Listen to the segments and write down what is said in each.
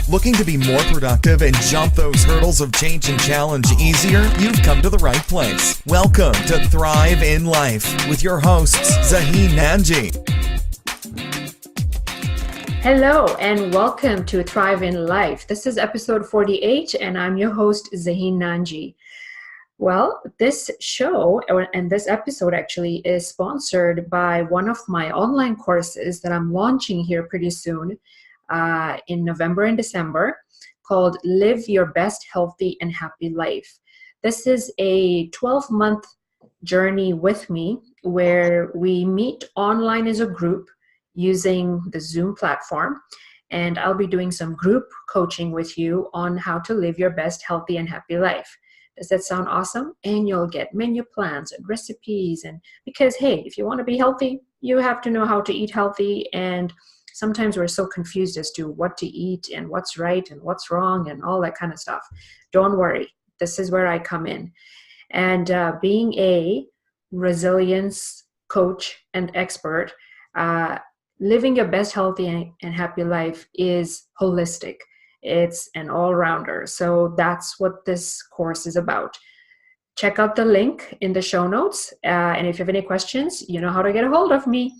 Looking to be more productive and jump those hurdles of change and challenge easier? You've come to the right place. Welcome to Thrive in Life with your hosts, Zaheen Nanji. Hello and welcome to Thrive in Life. This is episode 48 and I'm your host, Zaheen Nanji. Well, this show and this episode actually is sponsored by one of my online courses that I'm launching here pretty soon in November and December called Live Your Best Healthy and Happy Life. This is a 12-month journey with me where we meet online as a group using the Zoom platform, and I'll be doing some group coaching with you on how to live your best healthy and happy life. Does that sound awesome? And you'll get menu plans and recipes, and because hey, if you want to be healthy, you have to know how to eat healthy, and sometimes we're so confused as to what to eat and what's right and what's wrong and all that kind of stuff. Don't worry, this is where I come in. And being a resilience coach and expert, living your best healthy and happy life is holistic. It's an all-rounder. So that's what this course is about. Check out the link in the show notes. And if you have any questions, you know how to get a hold of me.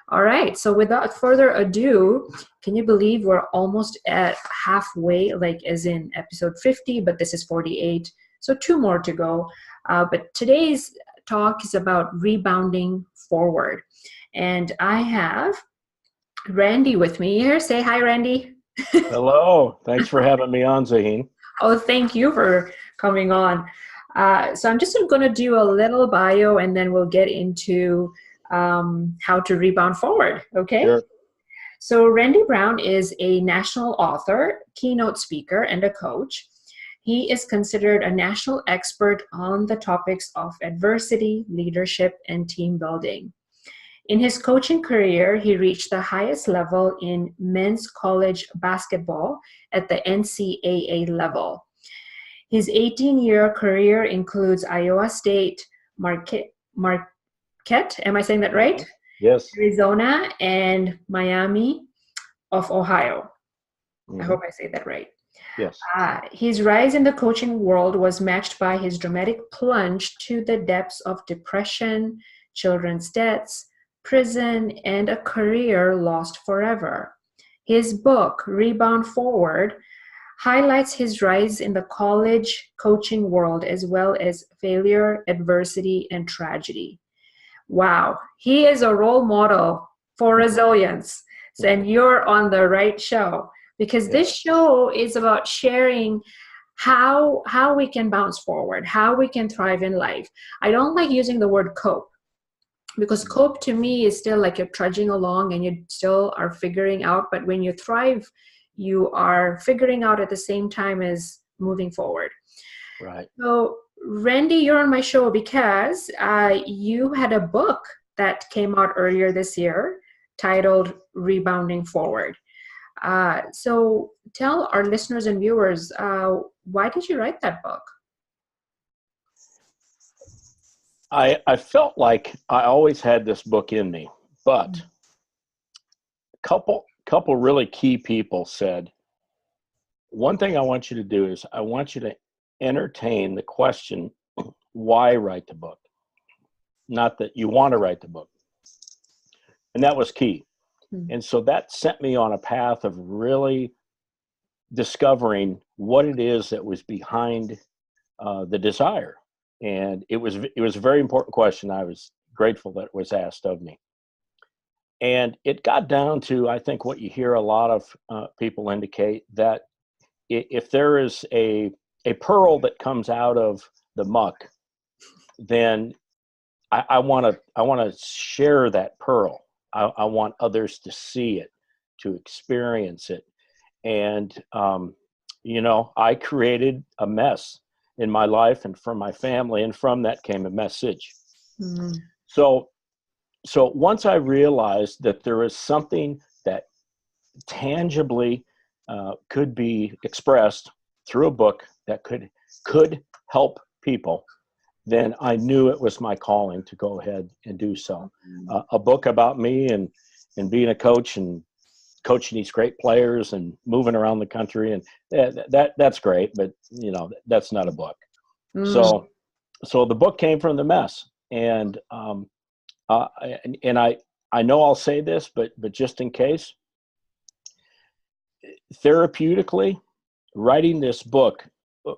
All right. So without further ado, can you believe we're almost at halfway, like as in episode 50, but this is 48. So 2 more to go. But today's talk is about rebounding forward. And I have Randy with me here. Say hi, Randy. Hello. Thanks for having me on, Zaheen. Oh, thank you for coming on. So I'm just going to do a little bio and then we'll get into how to rebound forward. Okay. Sure. So Randy Brown is a national author, keynote speaker, and a coach. He is considered a national expert on the topics of adversity, leadership, and team building. In his coaching career, he reached the highest level in men's college basketball at the NCAA level. His 18-year career includes Iowa State, Marquette, am I saying that right? Yes. Arizona, and Miami of Ohio. Mm-hmm. I hope I say that right. Yes. His rise in the coaching world was matched by his dramatic plunge to the depths of depression, children's deaths, prison, and a career lost forever. His book, Rebound Forward, highlights his rise in the college coaching world as well as failure, adversity, and tragedy. Wow, he is a role model for resilience. And you're on the right show because this show is about sharing how we can bounce forward, how we can thrive in life. I don't like using the word cope, because cope to me is still like you're trudging along and you still are figuring out. But when you thrive, you are figuring out at the same time as moving forward. Right. So Randy, you're on my show because you had a book that came out earlier this year titled Rebounding Forward. So tell our listeners and viewers, why did you write that book? I felt like I always had this book in me, but a couple really key people said, one thing I want you to do is I want you to entertain the question, why write the book? Not that you want to write the book. And that was key. And so that sent me on a path of really discovering what it is that was behind the desire. And it was a very important question. I was grateful that it was asked of me. And it got down to, I think, what you hear a lot of people indicate, that if there is a pearl that comes out of the muck, then I want to share that pearl. I want others to see it, to experience it. And, I created a mess in my life and for my family, and from that came a message. Mm-hmm. So once I realized that there is something that tangibly could be expressed through a book that could help people, then I knew it was my calling to go ahead and do so. A book about me and being a coach and coaching these great players and moving around the country, and that's great, but that's not a book. So the book came from the mess, and I know I'll say this, but just in case, therapeutically, writing this book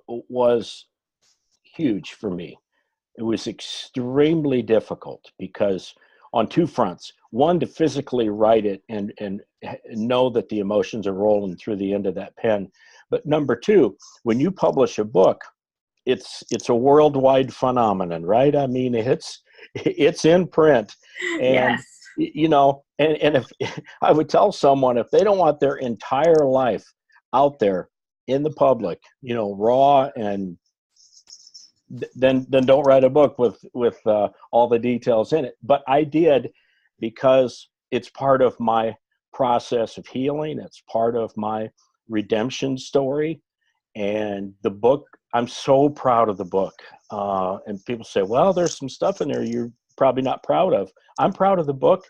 was huge for me. It was extremely difficult because on two fronts. One, to physically write it and know that the emotions are rolling through the end of that pen. But number two, when you publish a book, it's a worldwide phenomenon, right? I mean, it's in print, and Yes. and if I would tell someone, if they don't want their entire life out there in the public, raw, and then don't write a book with all the details in it. But I did, because it's part of my process of healing. It's part of my redemption story. And the book, I'm so proud of the book. And people say, well, there's some stuff in there you're probably not proud of. I'm proud of the book.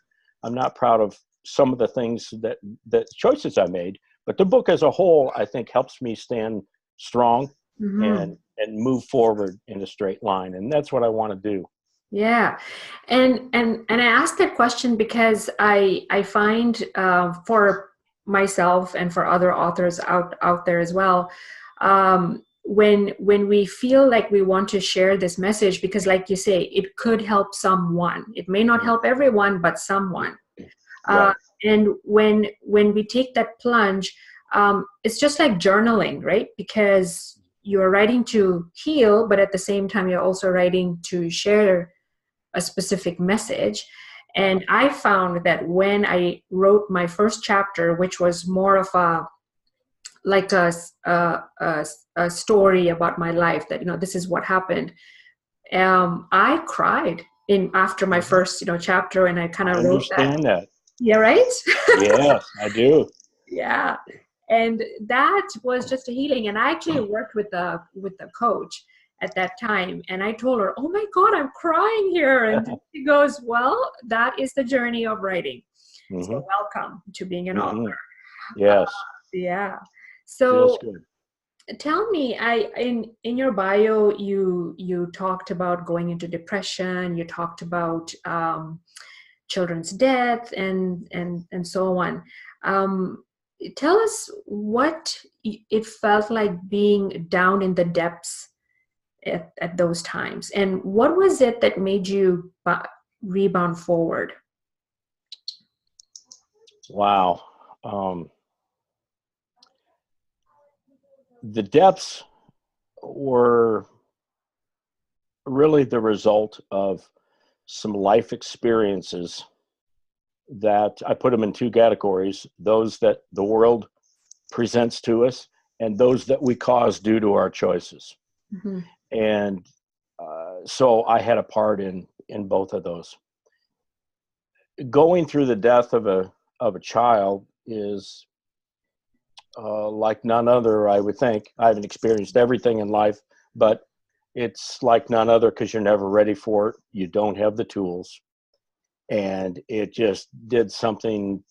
I'm not proud of some of the things that choices I made. But the book as a whole, I think, helps me stand strong and move forward in a straight line. And that's what I want to do. Yeah. And I asked that question because I find for myself and for other authors out there as well, when we feel like we want to share this message, because like you say, it could help someone. It may not help everyone, but someone. Right. And when we take that plunge, it's just like journaling, right? Because you're writing to heal, but at the same time, you're also writing to share a specific message. And I found that when I wrote my first chapter, which was more of a story about my life, that this is what happened, I cried after my first chapter, and I kind of wrote understand that. Yeah, right. Yes, I do. Yeah. And that was just a healing. And I actually worked with the coach at that time. And I told her, oh my God, I'm crying here. And she goes, well, that is the journey of writing. So welcome to being an author. Yes. Yeah. Feels So good. tell me, in your bio, you talked about going into depression. You talked about children's death and so on. Tell us what it felt like being down in the depths at those times, and what was it that made you rebound forward? Wow. The depths were really the result of some life experiences that I put them in two categories: those that the world presents to us, and those that we cause due to our choices. And so I had a part in both of those. Going through the death of a child is like none other, I would think. I haven't experienced everything in life, but it's like none other, because you're never ready for it. You don't have the tools. And it just did something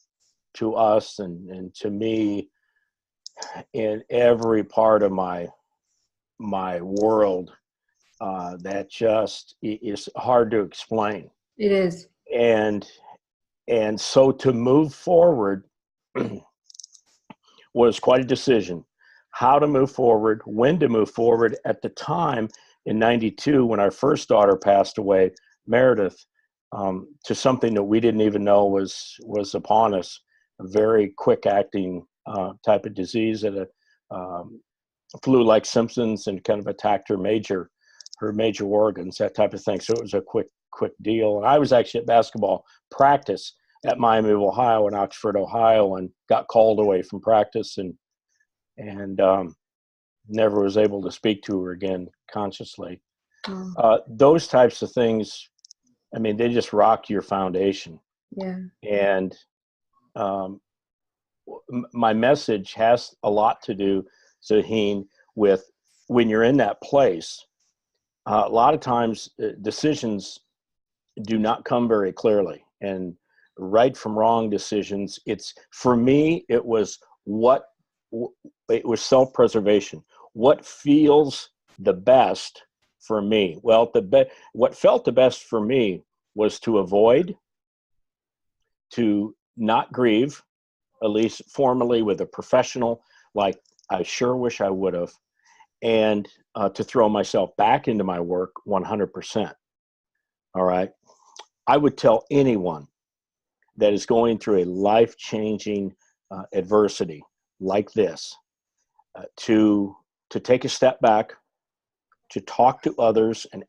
to us and to me in every part of my world that just is hard to explain. It is. And so to move forward was quite a decision. How to move forward, when to move forward. At the time in '92, when our first daughter passed away, Meredith, to something that we didn't even know was upon us, a very quick acting type of disease that flew like Simpsons and kind of attacked her major organs, that type of thing. So it was a quick deal. And I was actually at basketball practice at Miami of Ohio in Oxford, Ohio, and got called away from practice and never was able to speak to her again consciously. Those types of things, I mean, they just rock your foundation. Yeah. And my message has a lot to do, Zaheen, with when you're in that place. A lot of times decisions do not come very clearly. And right from wrong decisions. It's, for me, it was self-preservation. What feels the best for me? Well, what felt the best for me was to avoid, to not grieve, at least formally with a professional, like I sure wish I would have, and to throw myself back into my work 100%. All right. I would tell anyone that is going through a life-changing adversity like this to take a step back, to talk to others, and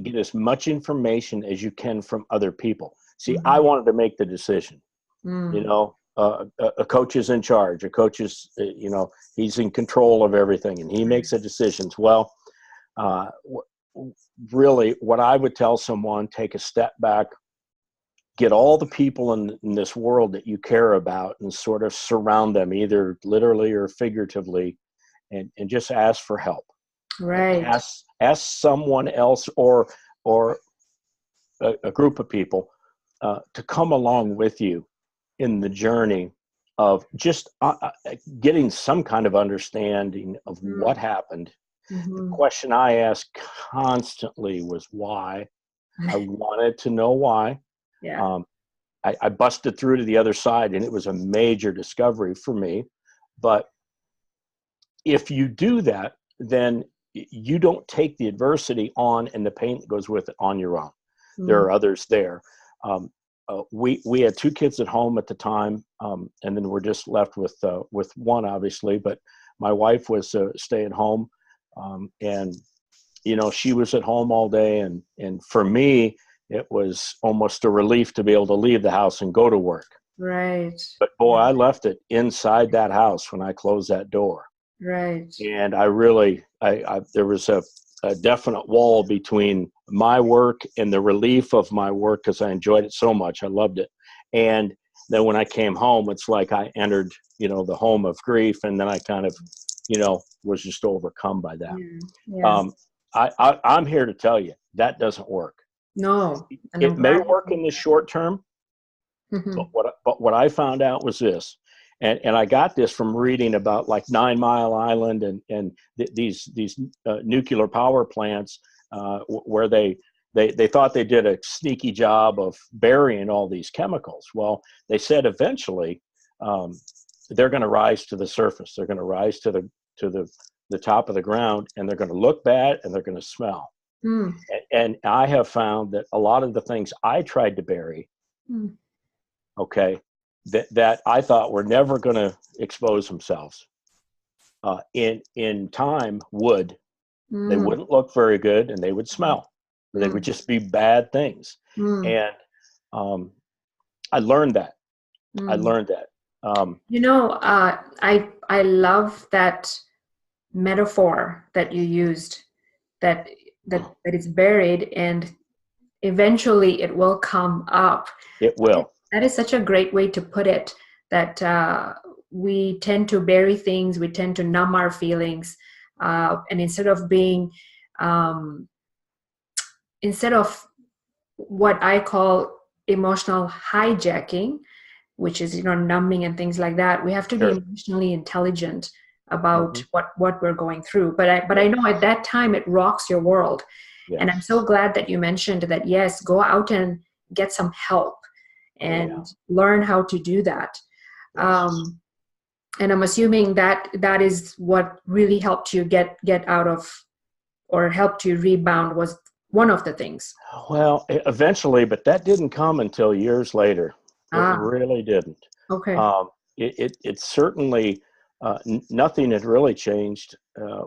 get as much information as you can from other people. See, I wanted to make the decision. You know, a coach is in charge. A coach is, he's in control of everything, and he makes the decisions. Well, really, what I would tell someone, take a step back, get all the people in this world that you care about and sort of surround them, either literally or figuratively, and just ask for help. Right. Ask someone else or a group of people to come along with you in the journey of just getting some kind of understanding of what happened. The question I asked constantly was why. I wanted to know why. Yeah. I busted through to the other side, and it was a major discovery for me. But if you do that, then you don't take the adversity on and the pain that goes with it on your own. There are others there. We had 2 kids at home at the time, and then we're just left with one, obviously. But my wife was stay at home, and she was at home all day, and for me, it was almost a relief to be able to leave the house and go to work. Right. But boy, I left it inside that house when I closed that door. Right. And I really, there was a definite wall between my work and the relief of my work, because I enjoyed it so much. I loved it. And then when I came home, it's like I entered, the home of grief, and then I kind of, was just overcome by that. Yeah. I'm here to tell you that doesn't work. No. And It may work in the short term, but what I found out was this, and I got this from reading about like 9 Mile Island and these nuclear power plants where they thought they did a sneaky job of burying all these chemicals. Well, they said eventually they're going to rise to the surface. They're going to rise to the top of the ground, and they're going to look bad, and they're going to smell. And I have found that a lot of the things I tried to bury, okay, that I thought were never going to expose themselves, in time would. They wouldn't look very good, and they would smell. They would just be bad things. And I learned that. I learned that. I love that metaphor that you used, that it's buried and eventually it will come up. It will. That is such a great way to put it, that we tend to bury things, we tend to numb our feelings, and instead of what I call emotional hijacking, which is numbing and things like that, we have to be emotionally intelligent about what we're going through. But I know at that time it rocks your world. Yes. And I'm so glad that you mentioned that, yes, go out and get some help and learn how to do that. Yes. And I'm assuming that is what really helped you get out of, or helped you rebound, was one of the things. Well, eventually, but that didn't come until years later. It really didn't. Okay. It certainly, nothing had really changed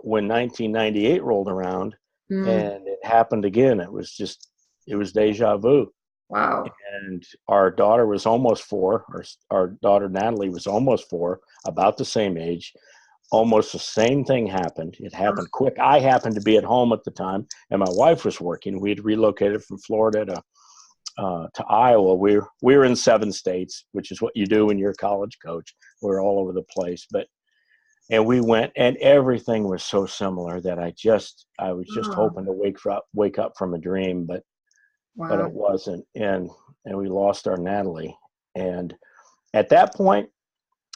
when 1998 rolled around, and it happened again. It was deja vu. Wow. And our daughter was almost 4, or our daughter Natalie was almost 4, about the same age. Almost the same thing happened. It happened quick. I happened to be at home at the time, and my wife was working. We had relocated from Florida to Iowa. We were in 7 states, which is what you do when you're a college coach. We're all over the place. And we went, and everything was so similar that I was just hoping to wake up from a dream, but it wasn't. And we lost our Natalie. And at that point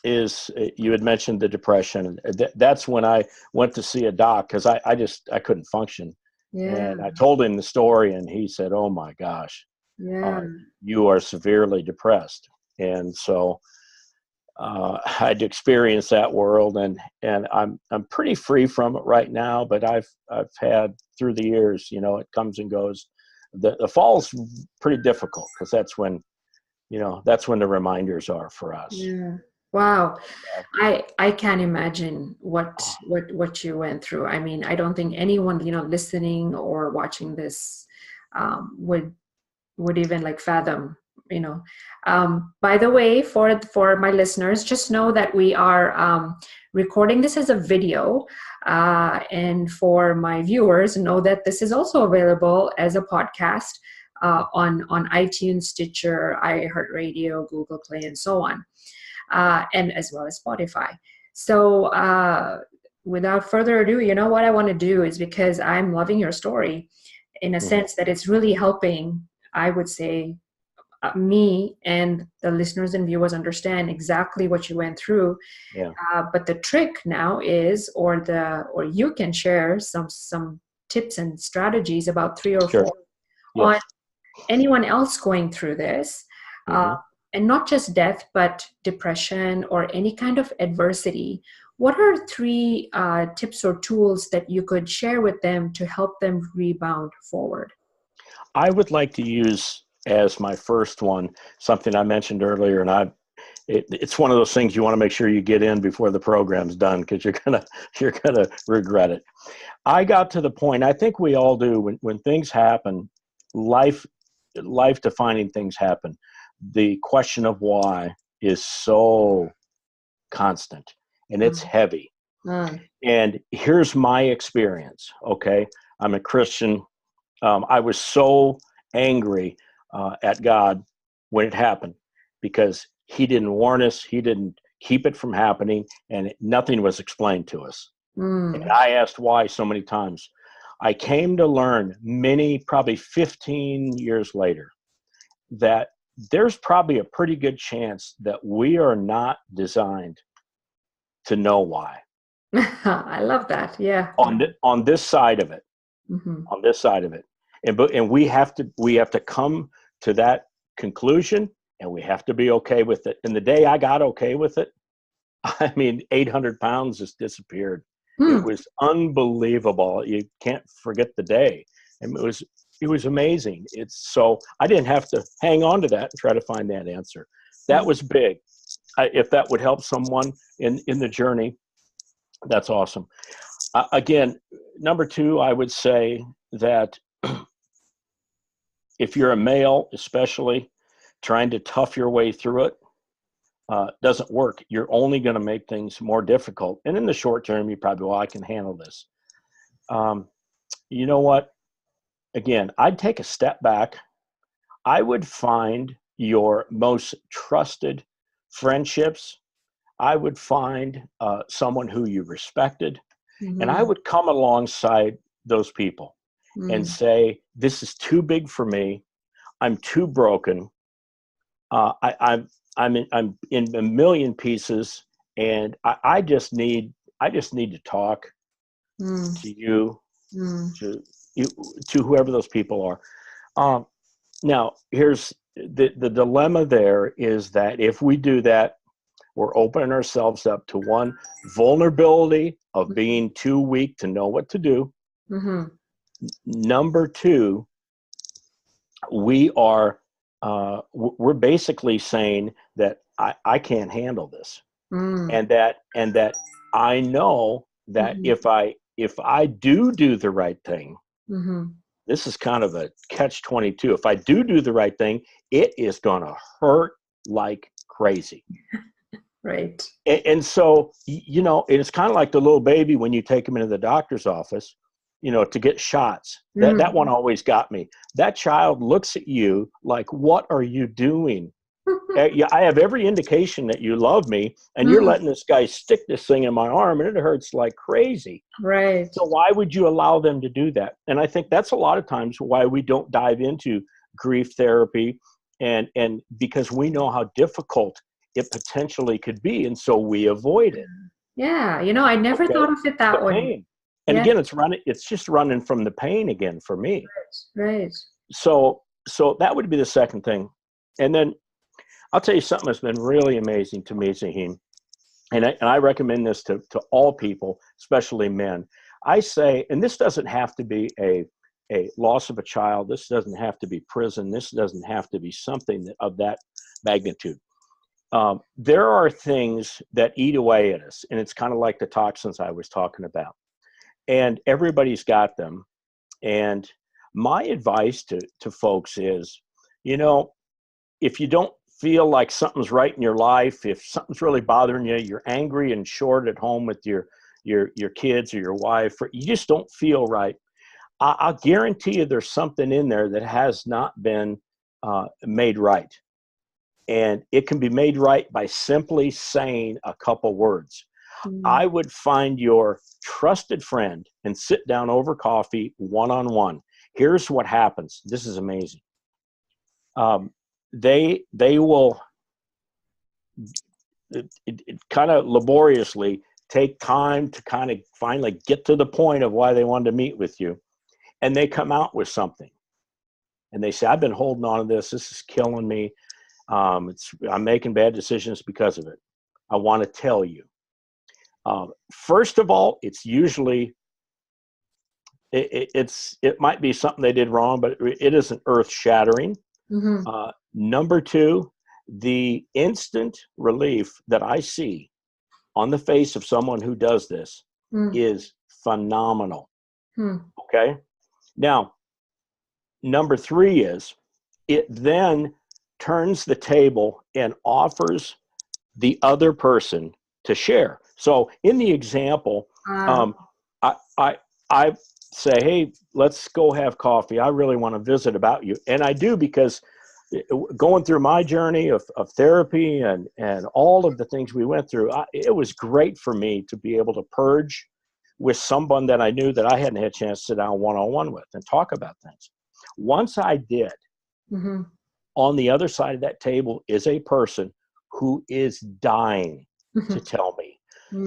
you had mentioned the depression. That's when I went to see a doc because I couldn't function. Yeah. And I told him the story, and he said, "Oh my gosh, Yeah. you are severely depressed." And so I'd experienced that world, and I'm pretty free from it right now. But I've had through the years, it comes and goes. The fall's pretty difficult because that's when the reminders are for us. Yeah. Wow. I can't imagine what you went through. I mean, I don't think anyone, listening or watching this would even like fathom, by the way, for my listeners, just know that we are recording this as a video, and for my viewers, know that this is also available as a podcast on iTunes, Stitcher, iHeartRadio, Google Play, and so on, and as well as Spotify. So without further ado, what I want to do is, because I'm loving your story in a sense that it's really helping, I would say, me and the listeners and viewers understand exactly what you went through. Yeah. But the trick now is, or you can share some tips and strategies, about 3 or 4 on anyone else going through this, and not just death, but depression or any kind of adversity. What are 3 tips or tools that you could share with them to help them rebound forward? I would like to use as my first one something I mentioned earlier, and it's one of those things you want to make sure you get in before the program's done, because you're gonna regret it. I got to the point, I think we all do, when things happen, life defining things happen. The question of why is so constant, and it's heavy. And here's my experience. Okay, I'm a Christian. I was so angry at God when it happened, because he didn't warn us, he didn't keep it from happening, and nothing was explained to us. And I asked why so many times. I came to learn probably 15 years later, that there's probably a pretty good chance that we are not designed to know why. I love that. Yeah. On this side of it. On this side of it. And we have to come to that conclusion, and we have to be okay with it. And the day I got okay with it, 800 pounds just disappeared. It was unbelievable. You can't forget the day. And it was amazing. So I didn't have to hang on to that and try to find that answer. That was big. If that would help someone in the journey, that's awesome. Again, number 2, I would say that if you're a male, especially, trying to tough your way through it, doesn't work. You're only going to make things more difficult. And in the short term, you probably, I can handle this. You know what? Again, I'd take a step back. I would find your most trusted friendships. I would find someone who you respected, and I would come alongside those people and say, this is too big for me. I'm too broken. I'm in a million pieces, and I just need to talk to you, to whoever those people are. Now, here's the dilemma. There is that if we do that, we're opening ourselves up to one, vulnerability of being too weak to know what to do. Number 2, we're basically saying that I can't handle this, and that I know that if I do the right thing, this is kind of a catch-22. If I do the right thing, it is going to hurt like crazy. Right. And so, it's kind of like the little baby when you take him into the doctor's office, to get shots. That one always got me. That child looks at you like, what are you doing? I have every indication that you love me, and you're letting this guy stick this thing in my arm, and it hurts like crazy. Right. So why would you allow them to do that? And I think that's a lot of times why we don't dive into grief therapy and because we know how difficult it potentially could be, and so we avoid it. Yeah, I never thought of it that The way. pain. And Yeah. again, it's just running from the pain again for me. Right. So that would be the second thing. And then I'll tell you something that's been really amazing to me, Zaheen, and I recommend this to all people, especially men. I say, and this doesn't have to be a loss of a child. This doesn't have to be prison. This doesn't have to be something of that magnitude. There are things that eat away at us, and it's kind of like the toxins I was talking about. And everybody's got them. And my advice to folks is, if you don't feel like something's right in your life, if something's really bothering you, you're angry and short at home with your kids or your wife, or you just don't feel right, I'll guarantee you there's something in there that has not been made right. And it can be made right by simply saying a couple words. I would find your trusted friend and sit down over coffee one-on-one. Here's what happens. This is amazing. They will kind of laboriously take time to kind of finally get to the point of why they wanted to meet with you. And they come out with something. And they say, I've been holding on to this. This is killing me. I'm making bad decisions because of it. I want to tell you. First of all, it's usually, it might be something they did wrong, but it isn't earth shattering. Mm-hmm. Number two, the instant relief that I see on the face of someone who does this is phenomenal. Okay. Now, number three is it then turns the table and offers the other person to share. So in the example, I say, hey, let's go have coffee. I really want to visit about you. And I do, because going through my journey of therapy and all of the things we went through, it was great for me to be able to purge with someone that I knew that I hadn't had a chance to sit down one-on-one with and talk about things. Once I did, on the other side of that table is a person who is dying to tell me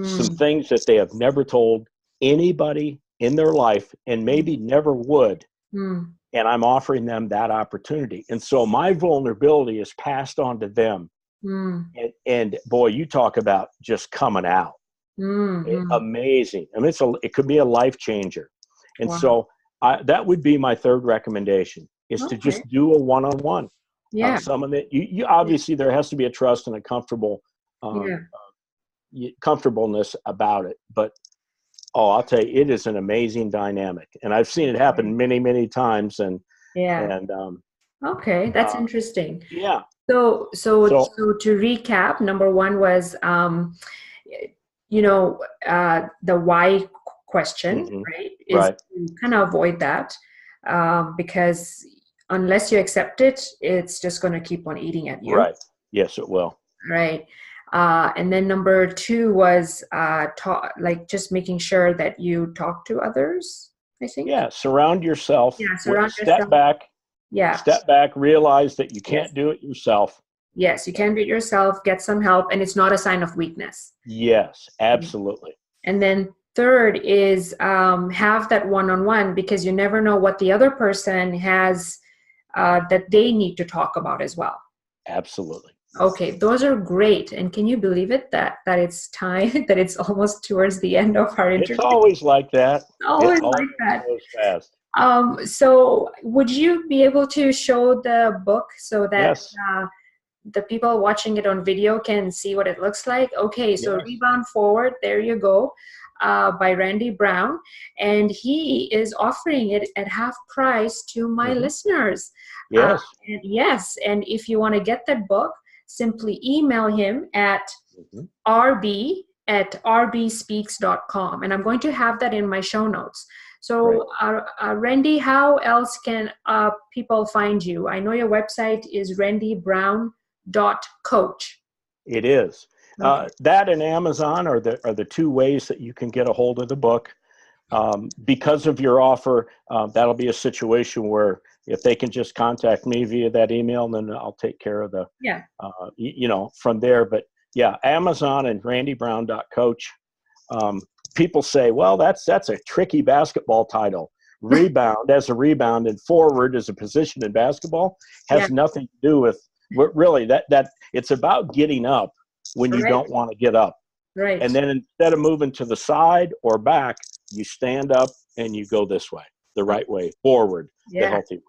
some things that they have never told anybody in their life and maybe never would. And I'm offering them that opportunity. And so my vulnerability is passed on to them. And boy, you talk about just coming out. Amazing. I mean, it could be a life changer. And so that would be my third recommendation, is to just do a one-on-one. Someone that you obviously, there has to be a trust and a comfortableness about it. But I'll tell you, it is an amazing dynamic, and I've seen it happen many, many times. And okay, that's interesting. Yeah. So to recap, number one was the why question, right? Is to kind of avoid that, because unless you accept it, it's just going to keep on eating at you. Right. Yes, it will. Right. And then number two was just making sure that you talk to others, I think. Yeah. Surround yourself. Yeah. Surround yourself. Step back. Yeah. Step back. Realize that you can't do it yourself. Yes. You can do it yourself. Get some help. And it's not a sign of weakness. Yes, absolutely. And then third is have that one-on-one, because you never know what the other person has that they need to talk about as well. Absolutely. Okay, those are great. And can you believe it that it's time, that it's almost towards the end of our interview? It's always like that. Always like that. Goes fast. So would you be able to show the book so that the people watching it on video can see what it looks like? Okay, so Rebound Forward, there you go, by Randy Brown. And he is offering it at half price to my listeners. Yes. And if you want to get that book, simply email him at rb@rbspeaks.com. And I'm going to have that in my show notes. So, Randy, how else can people find you? I know your website is randybrown.coach. It is. Okay. That and Amazon are the two ways that you can get a hold of the book. Because of your offer, that'll be a situation where if they can just contact me via that email, then I'll take care of the, from there. But yeah, Amazon and randybrown.coach. People say, well, that's a tricky basketball title. Rebound as a rebound and forward as a position in basketball has nothing to do with really that it's about getting up when you don't want to get up. Right. And then instead of moving to the side or back, you stand up and you go this way, the right way, forward, the healthy way.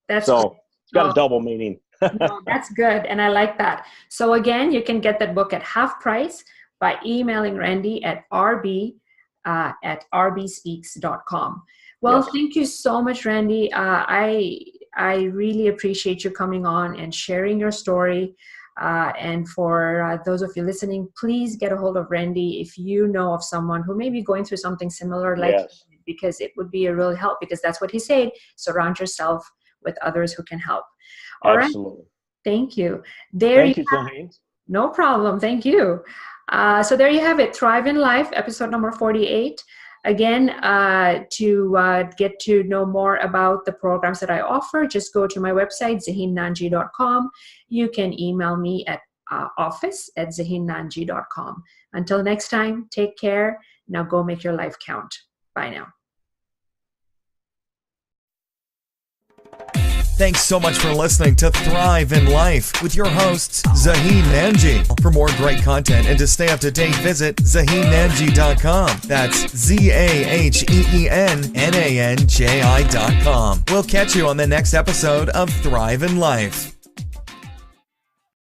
It's got a double meaning. No, that's good. And I like that. So again, you can get that book at half price by emailing Randy at rbspeaks.com. Well, thank you so much, Randy. I really appreciate you coming on and sharing your story. And for those of you listening, please get a hold of Randy if you know of someone who may be going through something similar like you, because it would be a real help, because that's what he said. Surround yourself with others who can help. All Absolutely. Right. Thank you. Thank you, Zaheen. No problem. Thank you. So there you have it. Thrive in Life, episode number 48. Again, to get to know more about the programs that I offer, just go to my website, zaheennanji.com. You can email me at office@zaheennanji.com. Until next time, take care. Now go make your life count. Bye now. Thanks so much for listening to Thrive in Life with your hosts, Zaheen Nanji. For more great content and to stay up to date, visit ZaheenNanji.com. That's ZaheenNanji.com. We'll catch you on the next episode of Thrive in Life.